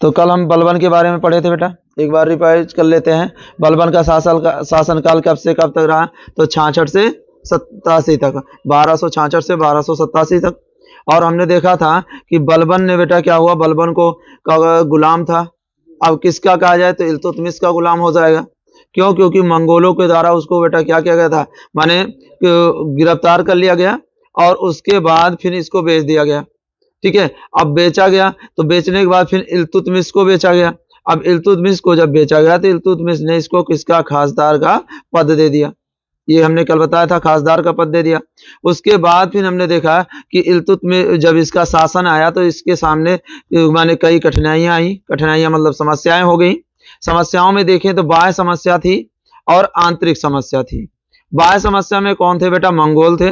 तो कल हम बलबन के बारे में पढ़े थे बेटा, एक बार रिवाइज कर लेते हैं। बलबन का शासनकाल कब से कब तक रहा? तो 66 से 87 तक, 1266 से 1287 तक। और हमने देखा था कि बलबन ने बेटा क्या हुआ, बलबन को गुलाम था, अब किसका कहा जाए तो इल्तुतमिश का गुलाम हो जाएगा। क्यों? क्योंकि मंगोलों के द्वारा उसको बेटा क्या किया गया था, माने गिरफ्तार कर लिया गया और उसके बाद फिर इसको बेच दिया गया। ठीक है, अब बेचा गया तो बेचने के बाद फिर इल्तुतमिश को बेचा गया। अब इल्तुतमिश को जब बेचा गया तो इल्तुतमिश ने इसको किसका, खासदार का पद दे दिया। ये हमने कल बताया था, खासदार का पद दे दिया। उसके बाद फिर हमने देखा कि इल्तुतमिश जब इसका शासन आया तो इसके सामने माने कई कठिनाइयां आई, कठिनाइयां मतलब समस्याएं हो गई। समस्याओं में देखें तो बाह्य समस्या थी और आंतरिक समस्या थी। बाह्य समस्या में कौन थे बेटा? मंगोल थे।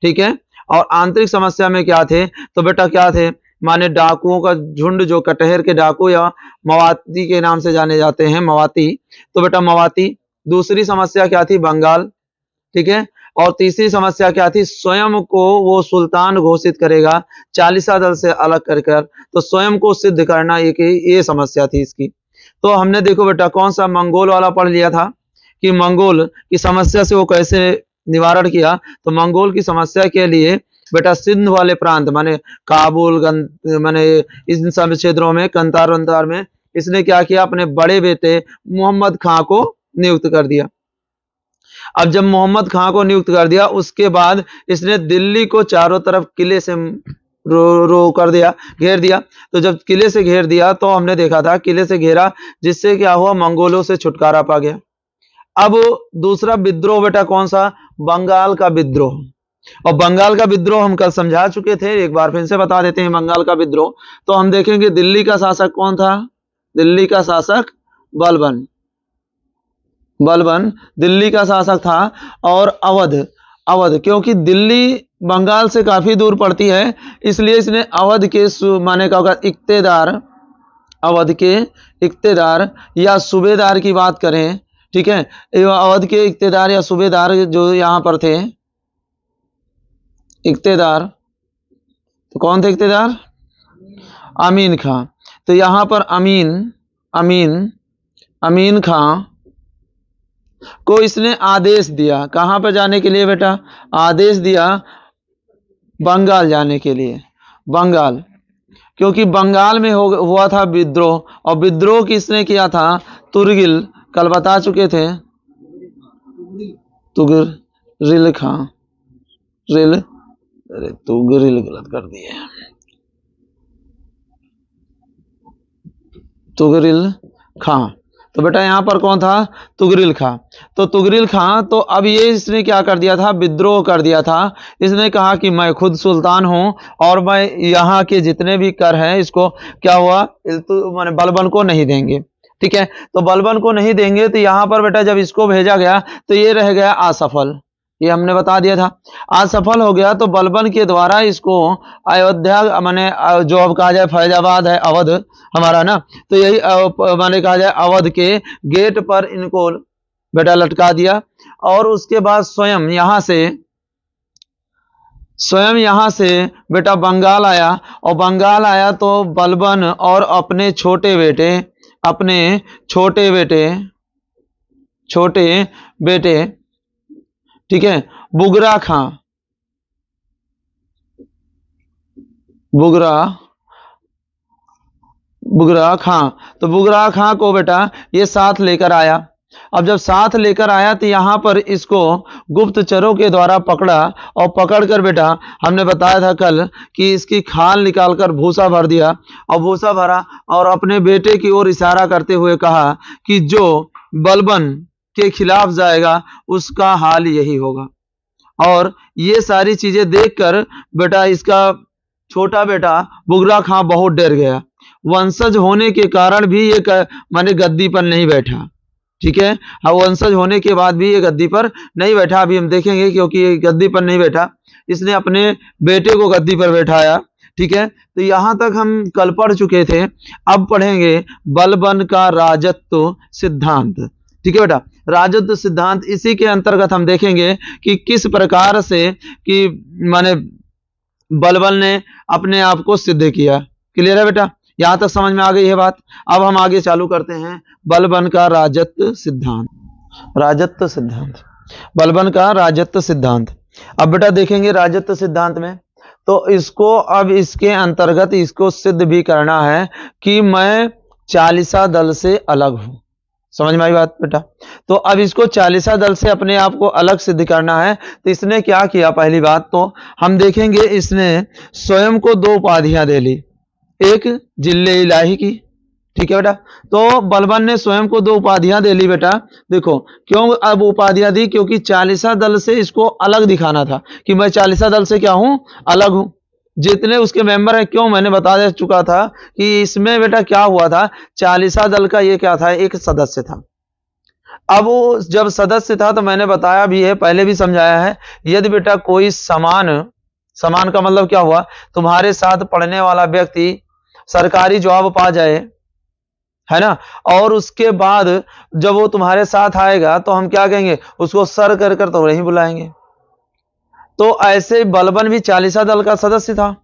ठीक है, और आंतरिक समस्या में क्या थे? तो बेटा क्या थे, माने डाकुओं का झुंड, जो कटहर के डाकू या मवाती के नाम से जाने जाते हैं, मवाती। तो बेटा मवाती। दूसरी समस्या क्या थी? बंगाल। ठीक है, और तीसरी समस्या क्या थी? स्वयं को वो सुल्तान घोषित करेगा चालीसा दल से अलग कर, तो स्वयं को सिद्ध करना, ये समस्या थी इसकी। तो हमने देखो बेटा कौन सा मंगोल वाला पढ़ लिया था कि मंगोल की समस्या से वो कैसे निवारण किया। तो मंगोल की समस्या के लिए बेटा सिंध वाले प्रांत माने काबुल माने इन सब क्षेत्रों में, कंतार वंतार में इसने क्या किया, अपने बड़े बेटे मोहम्मद खां को नियुक्त कर दिया। अब जब मोहम्मद खां को नियुक्त कर दिया उसके बाद इसने दिल्ली को चारों तरफ किले से रो कर दिया, घेर दिया। तो जब किले से घेर दिया तो हमने देखा था किले से घेरा, जिससे क्या हुआ, मंगोलों से छुटकारा पा गया। अब दूसरा विद्रोह बेटा कौन सा? बंगाल का विद्रोह। और बंगाल का विद्रोह हम कल समझा चुके थे, एक बार फिर से बता देते हैं। बंगाल का विद्रोह तो हम देखेंगे दिल्ली का शासक कौन था? दिल्ली का शासक बलबन। बलबन दिल्ली का शासक था। और अवध क्योंकि दिल्ली बंगाल से काफी दूर पड़ती है, इसलिए इसने अवध के माने का होगा इक्तेदार, अवध के इक्तेदार या सूबेदार की बात करें। ठीक है, अवध के इक्तेदार या सूबेदार जो यहाँ पर थे, इक्तेदार, तो कौन थे इक्तेदार? अमीन खां। तो यहाँ पर अमीन खां को इसने आदेश दिया, कहां पर जाने के लिए बेटा? आदेश दिया बंगाल जाने के लिए। बंगाल, क्योंकि बंगाल में हुआ था विद्रोह, और विद्रोह किसने किया था? तुगरिल, कल बता चुके थे, तुगरिल खां। तुगरिल गलत कर दिए, तुगरिल खां। तो बेटा यहां पर कौन था? तुगरिल खां। तो तुगरिल खां, तो अब ये इसने क्या कर दिया था? विद्रोह कर दिया था। इसने कहा कि मैं खुद सुल्तान हूं और मैं यहाँ के जितने भी कर हैं इसको क्या हुआ, माने बलबन को नहीं देंगे। ठीक है, तो बलबन को नहीं देंगे। तो यहाँ पर बेटा जब इसको भेजा गया तो ये रह गया असफल, ये हमने बता दिया था, असफल हो गया। तो बलबन के द्वारा इसको अयोध्या माने जो अब कहा जाए फैजाबाद है, अवध हमारा ना, तो यही माने कहा जाए अवध के गेट पर इनको बेटा लटका दिया। और उसके बाद स्वयं यहाँ से बेटा बंगाल आया, और बंगाल आया तो बलबन और अपने छोटे बेटे ठीक है, बुगरा खां, तो बुगरा खां को बेटा ये साथ लेकर आया। अब जब साथ लेकर आया तो यहाँ पर इसको गुप्तचरों के द्वारा पकड़ा, और पकड़कर बेटा हमने बताया था कल कि इसकी खाल निकालकर भूसा भर दिया, और भूसा भरा और अपने बेटे की ओर इशारा करते हुए कहा कि जो बलबन के खिलाफ जाएगा उसका हाल यही होगा। और ये सारी चीजें देखकर बेटा इसका छोटा बेटा बुगरा खां बहुत डर गया। वंशज होने के कारण भी ये माने गद्दी पर नहीं बैठा। ठीक है, हाँ, वंशज होने के बाद भी ये गद्दी पर नहीं बैठा, अभी हम देखेंगे, क्योंकि ये गद्दी पर नहीं बैठा, इसने अपने बेटे को गद्दी पर बैठाया। ठीक है, तो यहां तक हम कल पढ़ चुके थे। अब पढ़ेंगे बलबन का राजत्व सिद्धांत। ठीक है बेटा, राजत्व सिद्धांत, इसी के अंतर्गत हम देखेंगे कि किस प्रकार से कि माने बलबन ने अपने आप को सिद्ध किया। क्लियर है बेटा? यहां तक समझ में आ गई है बात। अब हम आगे चालू करते हैं बलबन का राजत्व सिद्धांत। राजत्व सिद्धांत, बलबन का राजत्व सिद्धांत। अब बेटा देखेंगे राजत्व सिद्धांत में, तो इसको अब इसके अंतर्गत इसको सिद्ध भी करना है कि मैं चालीसा दल से अलग हूं। समझ में आई बात बेटा। तो अब इसको चालीसा दल से अपने आप को अलग सिद्ध करना है। तो इसने क्या किया, पहली बात तो हम देखेंगे इसने स्वयं को दो उपाधियां दे ली, एक जिल्ले इलाही की, ठीक है बेटा। तो बलबन ने स्वयं को दो उपाधियां दे ली बेटा। देखो क्यों अब उपाधियां दी, क्योंकि चालीसा दल से इसको अलग दिखाना था कि मैं चालीसा दल से क्या हूं, अलग हूं। जितने उसके मेंबर हैं, क्यों मैंने बता दे चुका था कि इसमें बेटा क्या हुआ था, चालीसा दल का ये क्या था, एक सदस्य था। अब वो जब सदस्य था तो मैंने बताया भी है, पहले भी समझाया है, यदि बेटा कोई समान, समान का मतलब क्या हुआ, तुम्हारे साथ पढ़ने वाला व्यक्ति सरकारी जॉब पा जाए, है ना, और उसके बाद जब वो तुम्हारे साथ आएगा तो हम क्या कहेंगे, उसको सर कर कर तो नहीं बुलाएंगे। तो ऐसे बलबन भी चालीसा दल का सदस्य था।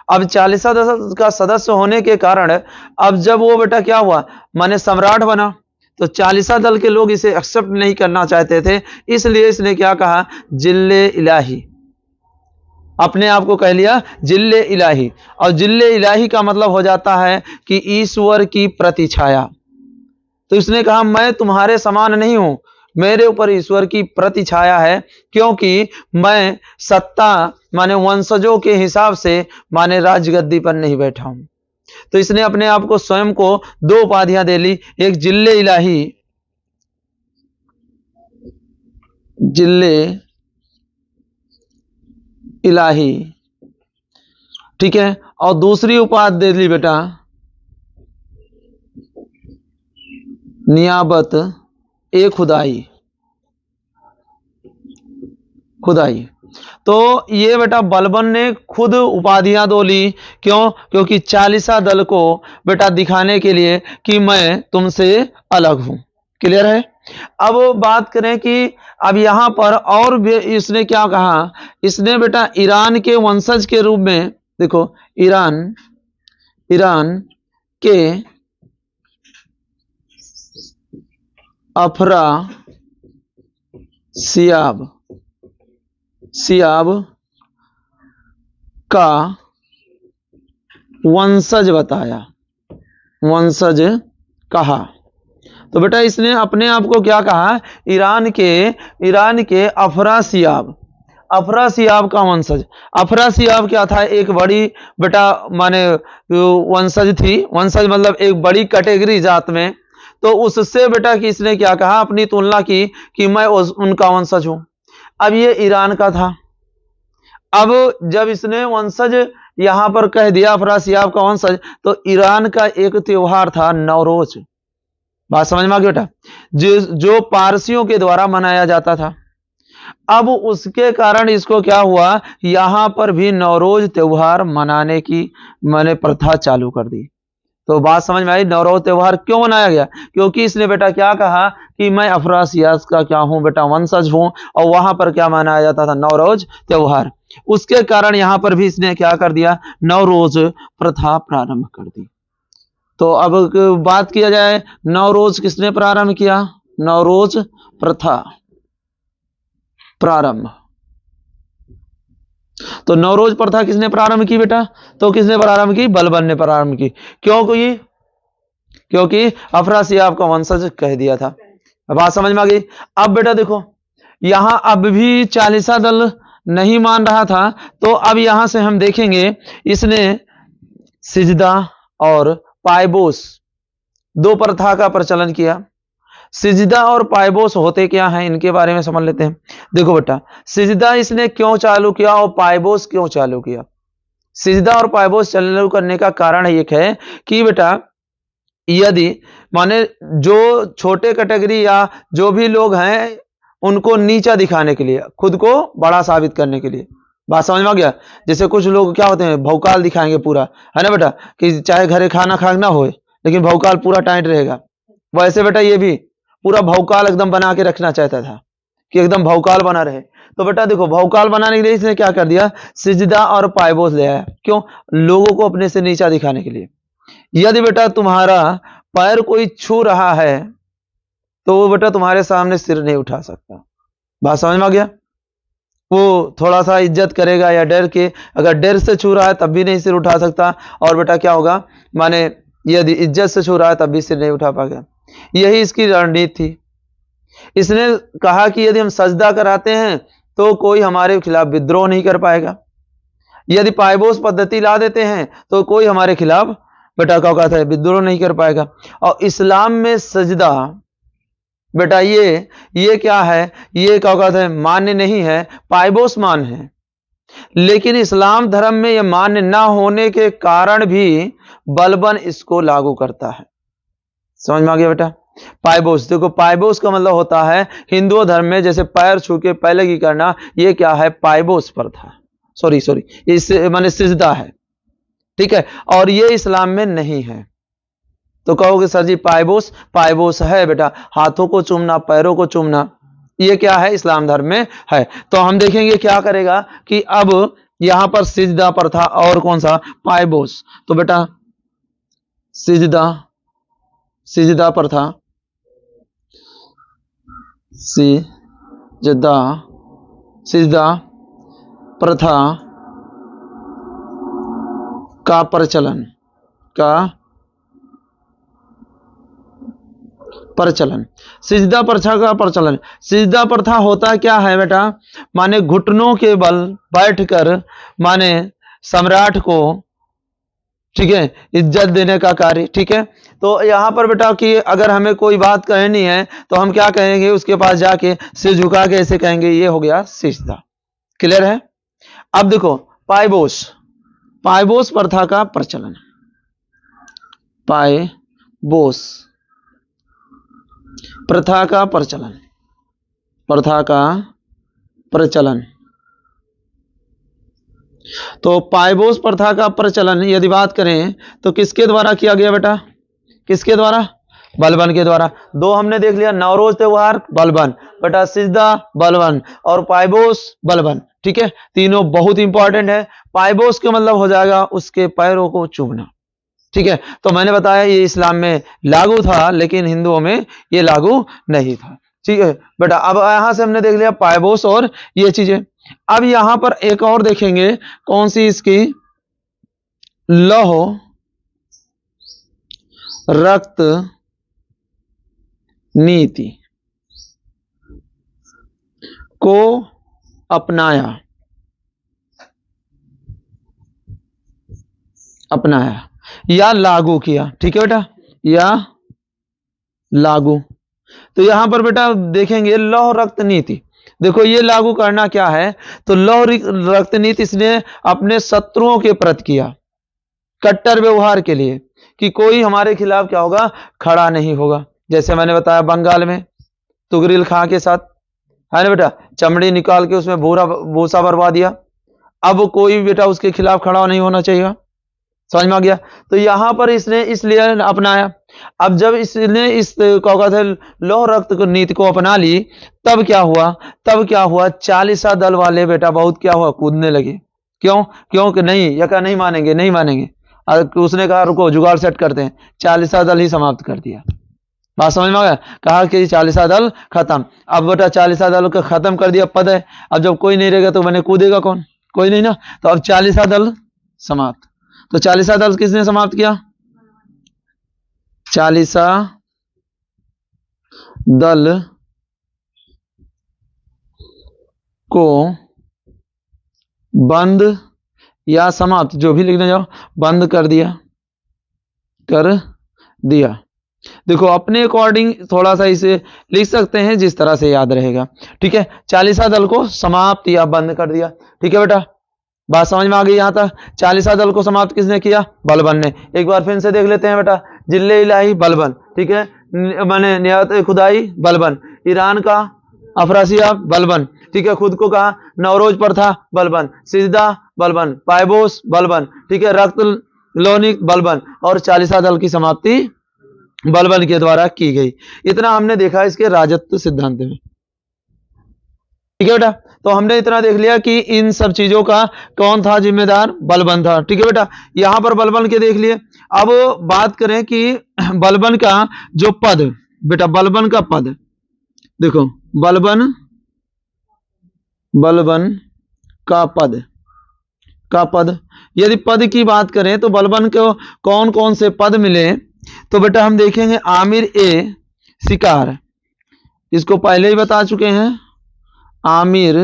अब चालीसा दल का सदस्य होने के कारण अब जब वो बेटा क्या हुआ, माने सम्राट बना, तो चालीसा दल के लोग इसे एक्सेप्ट नहीं करना चाहते थे। इसलिए इसने क्या कहा, जिल्ले इलाही, अपने आप को कह लिया जिल्ले इलाही। और जिल्ले इलाही का मतलब हो जाता है कि ईश्वर की प्रतिछाया। तो इसने कहा मैं तुम्हारे समान नहीं हूं, मेरे ऊपर ईश्वर की प्रतिछाया है, क्योंकि मैं सत्ता माने वंशजों के हिसाब से माने राजगद्दी पर नहीं बैठा हूं। तो इसने अपने आप को स्वयं को दो उपाधियां दे ली, एक जिल्ले इलाही, जिल्ले इलाही, ठीक है, और दूसरी उपाधि दे ली बेटा नियाबत ए खुदाई, खुदाई। तो ये बेटा बलबन ने खुद उपाधियां दो ली, क्यों, क्योंकि चालीसा दल को बेटा दिखाने के लिए कि मैं तुमसे अलग हूं। क्लियर है। अब बात करें कि अब यहां पर और भी इसने क्या कहा, इसने बेटा ईरान के वंशज के रूप में, देखो ईरान, ईरान के अफरा सियाब, सियाब का वंशज बताया, वंशज कहा। तो बेटा इसने अपने आप को क्या कहा, ईरान के अफरा सियाब, अफरा सियाब का वंशज। अफरा सियाब क्या था, एक बड़ी बेटा माने वंशज थी, वंशज मतलब एक बड़ी कैटेगरी जात में। तो उससे बेटा कि इसने क्या कहा, अपनी तुलना की कि मैं उनका वंशज हूं। अब ये ईरान का था। अब जब इसने वंशज यहां पर कह दिया अफरा सियाब का वंशज, तो ईरान का एक त्योहार था नवरोज। बात समझ में आ गई बेटा, जो पारसियों के द्वारा मनाया जाता था। अब उसके कारण इसको क्या हुआ, यहां पर भी नवरोज त्योहार मनाने की मैंने प्रथा चालू कर दी। तो बात समझ में आई, नवरोज त्योहार क्यों मनाया गया, क्योंकि इसने बेटा क्या कहा कि मैं अफरा सियाब का क्या हूं बेटा, वंशज हूं, और वहां पर क्या मनाया जाता था, नवरोज त्योहार। उसके कारण यहां पर भी इसने क्या कर दिया, नवरोज प्रथा प्रारंभ कर दी। तो अब बात किया जाए नवरोज किसने प्रारंभ किया, नवरोज प्रथा प्रारंभ। तो नवरोज प्रथा किसने प्रारंभ की बेटा, तो किसने प्रारंभ की, बलबन ने प्रारंभ की। क्योंकि अफरा सियाब का वंशज कह दिया था। बात समझ में आ गई। अब बेटा देखो यहां अब भी चालीसा दल नहीं मान रहा था, तो अब यहां से हम देखेंगे इसने सिजदा और पायबोस दो प्रथा का प्रचलन किया। सिजदा और पायबोस होते क्या हैं, इनके बारे में समझ लेते हैं। देखो बेटा सिजदा इसने क्यों चालू किया और पायबोस क्यों चालू किया। सिजदा और पायबोस चालू करने का कारण एक है कि बेटा यदि माने जो छोटे कैटेगरी या जो भी लोग हैं उनको नीचा दिखाने के लिए, खुद को बड़ा साबित करने के लिए। बात समझ में आ गया। जैसे कुछ लोग क्या होते हैं, भौकाल दिखाएंगे पूरा, है ना बेटा, कि चाहे घरे खाना खाना हो लेकिन भौकाल पूरा टाइट रहेगा। वैसे बेटा ये भी पूरा भौकाल एकदम बना के रखना चाहता था कि एकदम भौकाल बना रहे। तो बेटा देखो भौकाल बनाने के लिए इसने क्या कर दिया, सिजदा और पायबोस ले आया। क्यों, लोगों को अपने से नीचा दिखाने के लिए। यदि बेटा तुम्हारा पैर कोई छू रहा है तो वो बेटा तुम्हारे सामने सिर नहीं उठा सकता। बात समझ में आ गया? वो थोड़ा सा इज्जत करेगा या डर के, अगर डर से छू रहा है तब भी नहीं सिर उठा सकता, और बेटा क्या होगा, माने यदि इज्जत से छू रहा है तब भी सिर नहीं उठा पाएगा। यही इसकी रणनीति थी। इसने कहा कि यदि हम सजदा कराते हैं तो कोई हमारे खिलाफ विद्रोह नहीं कर पाएगा, यदि पायबोस पद्धति ला देते हैं तो कोई हमारे खिलाफ बेटा क्या कहता है विद्रोह नहीं कर पाएगा। और इस्लाम में सजदा बेटा ये क्या है, ये क्या कहते हैं मान्य नहीं है, पायबोस मान्य है। लेकिन इस्लाम धर्म में यह मान्य ना होने के कारण भी बलबन इसको लागू करता है। समझ में आ गया बेटा? पायबोस, देखो पायबोस का मतलब होता है हिंदू धर्म में जैसे पैर छू के पैलगी करना, ये क्या है पायबोस प्रथा, सॉरी इस माने सिजदा है, ठीक है, और ये इस्लाम में नहीं है। तो कहोगे सर जी पायबोस है बेटा, हाथों को चूमना पैरों को चूमना, ये क्या है इस्लाम धर्म में है। तो हम देखेंगे क्या करेगा कि अब यहां पर सिजदा प्रथा और कौन सा पायबोस, तो बेटा सिजदा प्रथा, सिजदा प्रथा का प्रचलन सिजदा प्रथा का प्रचलन। सिजदा प्रथा होता क्या है बेटा, माने घुटनों के बल बैठकर माने सम्राट को, ठीक है, इज्जत देने का कार्य, ठीक है। तो यहां पर बेटा कि अगर हमें कोई बात कहनी है तो हम क्या कहेंगे, उसके पास जाके सिर झुका के ऐसे कहेंगे, ये हो गया सिजदा। क्लियर है? अब देखो पायबोस प्रथा का प्रचलन, पायबोस प्रथा का प्रचलन। तो पायबोस प्रथा का प्रचलन यदि बात करें तो किसके द्वारा किया गया बेटा, किसके द्वारा, बलबन के द्वारा। दो हमने देख लिया, नवरोज त्योहार बलबन, बेटा सिजदा बलबन और पायबोस बलबन, ठीक है, तीनों बहुत इंपॉर्टेंट है। पायबोस का मतलब हो जाएगा उसके पैरों को चूमना, ठीक है। तो मैंने बताया ये इस्लाम में लागू था लेकिन हिंदुओं में ये लागू नहीं था, ठीक है बेटा। अब यहां से हमने देख लिया पायबोस और ये चीजें। अब यहां पर एक और देखेंगे कौन सी, इसकी लौह रक्त नीति को अपनाया या लागू किया, ठीक है बेटा, या लागू। तो यहां पर बेटा देखेंगे लौह रक्त नीति, देखो ये लागू करना क्या है, तो लौह रक्त नीति इसने अपने शत्रुओं के प्रति किया, कट्टर व्यवहार के लिए, कि कोई हमारे खिलाफ क्या होगा, खड़ा नहीं होगा। जैसे मैंने बताया बंगाल में तुगरिल खां के साथ, है ना बेटा, चमड़ी निकाल के उसमें भूसा भरवा दिया। अब कोई बेटा उसके खिलाफ खड़ा नहीं होना चाहिए। समझ में आ गया? तो यहां पर इसने इसलिए अपनाया। अब जब इसने इस लौह रक्त नीति को अपना ली, तब क्या हुआ, चालीसा दल वाले बेटा बहुत क्या हुआ, कूदने लगे। क्यों कि नहीं, यका नहीं मानेंगे। उसने कहा रुको जुगाड़ सेट करते हैं, चालीसा दल ही समाप्त कर दिया। बात समझ में आ गया? कहा कि चालीसा दल खत्म। अब बेटा चालीसा दल को खत्म कर दिया, पद है, अब जब कोई नहीं रहेगा तो मैंने कूदेगा कौन, कोई नहीं ना। तो अब चालीसा दल समाप्त। तो चालीसा दल किसने समाप्त किया, चालीसा दल को बंद या समाप्त, जो भी लिखने जाओ, बंद कर दिया। देखो अपने अकॉर्डिंग थोड़ा सा इसे लिख सकते हैं जिस तरह से याद रहेगा, ठीक है। चालीसा दल को समाप्त या बंद कर दिया, ठीक है बेटा, बात समझ में आ गई यहां तक। चालीसा दल को समाप्त किसने किया, बलबन ने। एक बार फिर से देख लेते हैं बेटा, जिले इलाही बलबन, ठीक है, मैंने नियत खुदाई बलबन, ईरान का अफरासिया बलबन, ठीक है, खुद को कहा नवरोज प्रथा बलबन, सिजदा बलबन, पायबोस बलबन, ठीक है, रक्त लोनिक बलबन, और चालीसा दल की समाप्ति बलबन के द्वारा की गई। इतना हमने देखा इसके राजत्व सिद्धांत में, ठीक है बेटा। तो हमने इतना देख लिया कि इन सब चीजों का कौन था जिम्मेदार, बलबन था। ठीक है बेटा, यहां पर बलबन के देख लिए। अब बात करें कि बलबन का जो पद, बेटा बलबन का पद देखो, बलबन का पद, यदि पद की बात करें तो बलबन को कौन कौन से पद मिले, तो बेटा हम देखेंगे आमिर ए शिकार, इसको पहले ही बता चुके हैं, आमिर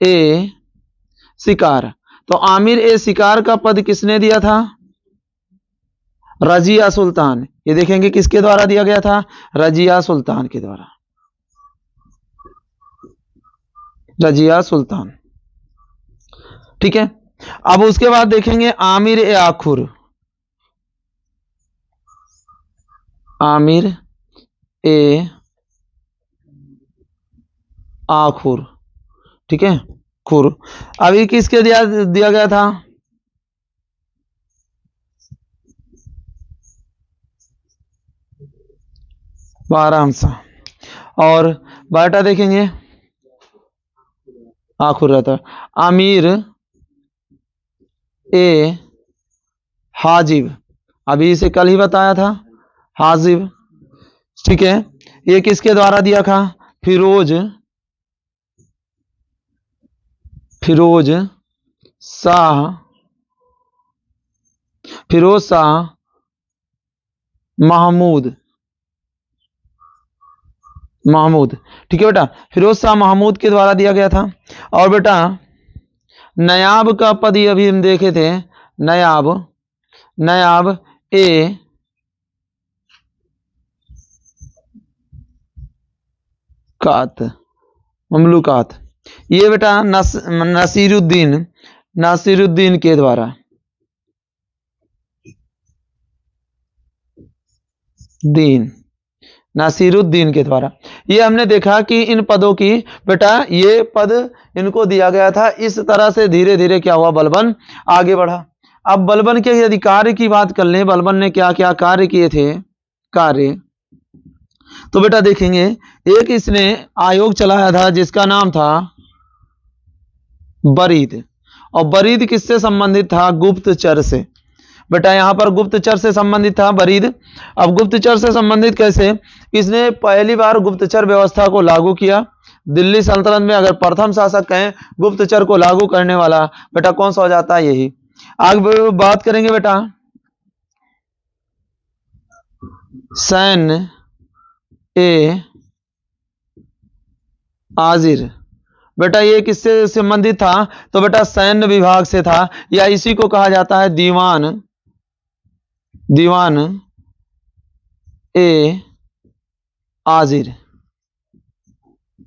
ए शिकार। तो आमिर ए शिकार का पद किसने दिया था, रजिया सुल्तान। ये देखेंगे किसके द्वारा दिया गया था, रजिया सुल्तान के द्वारा, रजिया सुल्तान। ठीक है, अब उसके बाद देखेंगे आमिर ए आखुर, आमिर ए आखुर। ठीक है, खुर। अभी किसके दिया गया था, बारामसा। और बाटा देखेंगे आखुर रहता, आमिर ए हाजिब, अभी इसे कल ही बताया था, हाजिब। ठीक है, ये किसके द्वारा दिया था, फिरोज शाह महमूद। ठीक है बेटा, फिरोज शाह महमूद के द्वारा दिया गया था। और बेटा नयाब का पद अभी हम देखे थे, नयाब ए कात, ममलूकात, ये बेटा नासिरुद्दीन के द्वारा, नासिरुद्दीन के द्वारा। ये हमने देखा कि इन पदों की बेटा ये पद इनको दिया गया था। इस तरह से धीरे धीरे क्या हुआ, बलबन आगे बढ़ा। अब बलबन के यदि कार्य की बात कर लें, बलबन ने क्या क्या कार्य किए थे, कार्य तो बेटा देखेंगे, एक इसने आयोग चलाया था जिसका नाम था बरीद, और बरीद किससे संबंधित था, गुप्तचर से। बेटा यहां पर गुप्तचर से संबंधित था बरीद। अब गुप्तचर से संबंधित कैसे, इसने पहली बार गुप्तचर व्यवस्था को लागू किया दिल्ली सल्तनत में। अगर प्रथम शासक कहें गुप्तचर को लागू करने वाला, बेटा कौन सा हो जाता है, यही। आगे बात करेंगे बेटा सैन्य ए आजिर, बेटा ये किससे संबंधित था, तो बेटा सैन्य विभाग से था, या इसी को कहा जाता है दीवान ए आजिर।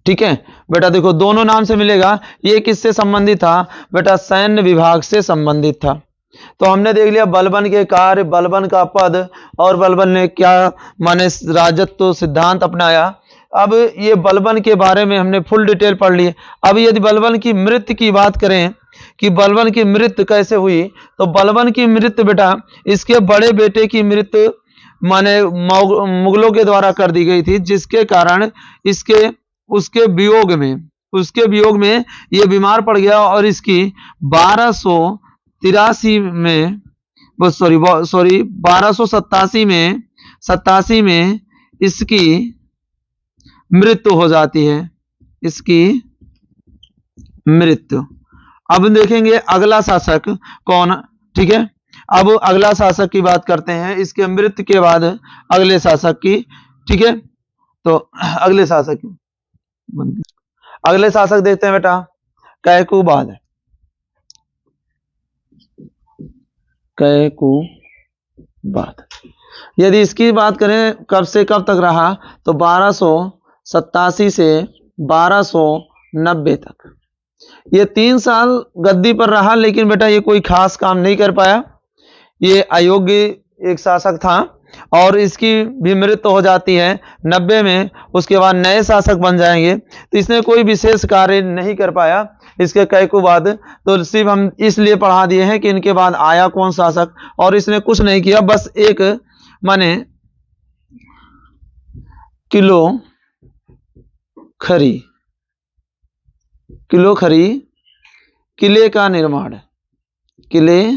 ठीक है बेटा, देखो दोनों नाम से मिलेगा। ये किससे संबंधित था, बेटा सैन्य विभाग से संबंधित था। तो हमने देख लिया बलबन के कार्य, बलबन का पद, और बलबन ने क्या माने राजत्व सिद्धांत अपनाया। अब ये बलबन के बारे में हमने फुल डिटेल पढ़ ली। अब यदि बलबन की मृत्यु की बात करें कि बलबन की मृत्यु कैसे हुई, तो बलबन की मृत्यु बेटा इसके बड़े बेटे की मृत्यु माने मुगलों के द्वारा कर दी गई थी, जिसके कारण उसके वियोग में ये बीमार पड़ गया, और इसकी 1287 में 1287 में इसकी मृत्यु हो जाती है, इसकी मृत्यु। अब देखेंगे अगला शासक कौन। ठीक है, अब अगला शासक की बात करते हैं, इसके मृत्यु के बाद अगले शासक की। ठीक है, तो अगले शासक देखते हैं बेटा कैकुबाद। यदि इसकी बात करें कब से कब तक रहा, तो 1287 से 1290 तक, ये 3 साल गद्दी पर रहा, लेकिन बेटा ये कोई खास काम नहीं कर पाया, ये अयोग्य एक शासक था, और इसकी भी मृत्यु हो जाती है 90 में। उसके बाद नए शासक बन जाएंगे, तो इसने कोई विशेष कार्य नहीं कर पाया इसके कैकुबाद। तो सिर्फ हम इसलिए पढ़ा दिए हैं कि इनके बाद आया कौन शासक, और इसने कुछ नहीं किया, बस एक माने किलो खरी किलोखरी किले का निर्माण, किले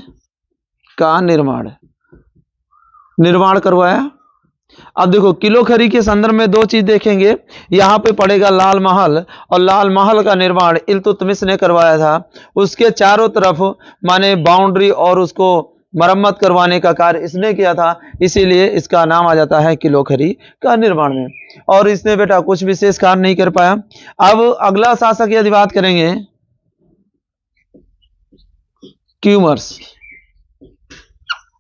का निर्माण करवाया। अब देखो किलोखरी के संदर्भ में दो चीज देखेंगे, यहां पे पड़ेगा लाल महल, और लाल महल का निर्माण इल्तुतमिश ने करवाया था। उसके चारों तरफ माने बाउंड्री और उसको मरम्मत करवाने का कार्य इसने किया था, इसीलिए इसका नाम आ जाता है किलोखरी का निर्माण में। और इसने बेटा कुछ विशेष कार्य नहीं कर पाया। अब अगला शासक यदि बात करेंगे क्यूमर्स,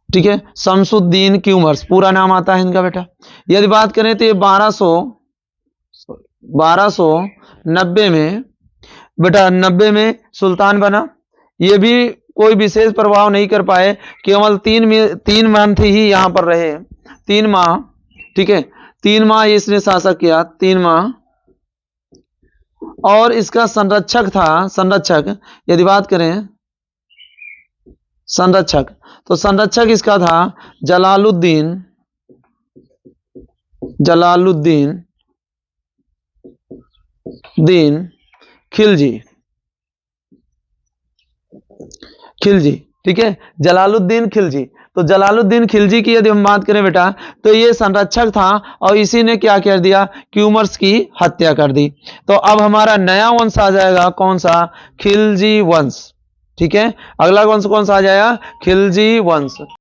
ठीक है, शमसुद्दीन क्यूमर्स पूरा नाम आता है इनका बेटा। यदि बात करें तो ये 1290 में बेटा 90 में सुल्तान बना। ये भी कोई विशेष प्रभाव नहीं कर पाए, केवल 3 मंथ ही यहां पर रहे, 3 माह, ठीक है, 3 माह इसने शासक किया, 3 माह। और इसका संरक्षक था, संरक्षक यदि बात करें संरक्षक, तो संरक्षक इसका था जलालुद्दीन खिलजी, ठीक है, जलालुद्दीन खिलजी। तो जलालुद्दीन खिलजी की यदि हम बात करें बेटा, तो ये संरक्षक था और इसी ने क्या कर दिया, क्यूमर्स की हत्या कर दी। तो अब हमारा नया वंश आ जाएगा, कौन सा, खिलजी वंश, ठीक है। अगला वंश कौन सा आ जाएगा, खिलजी वंश।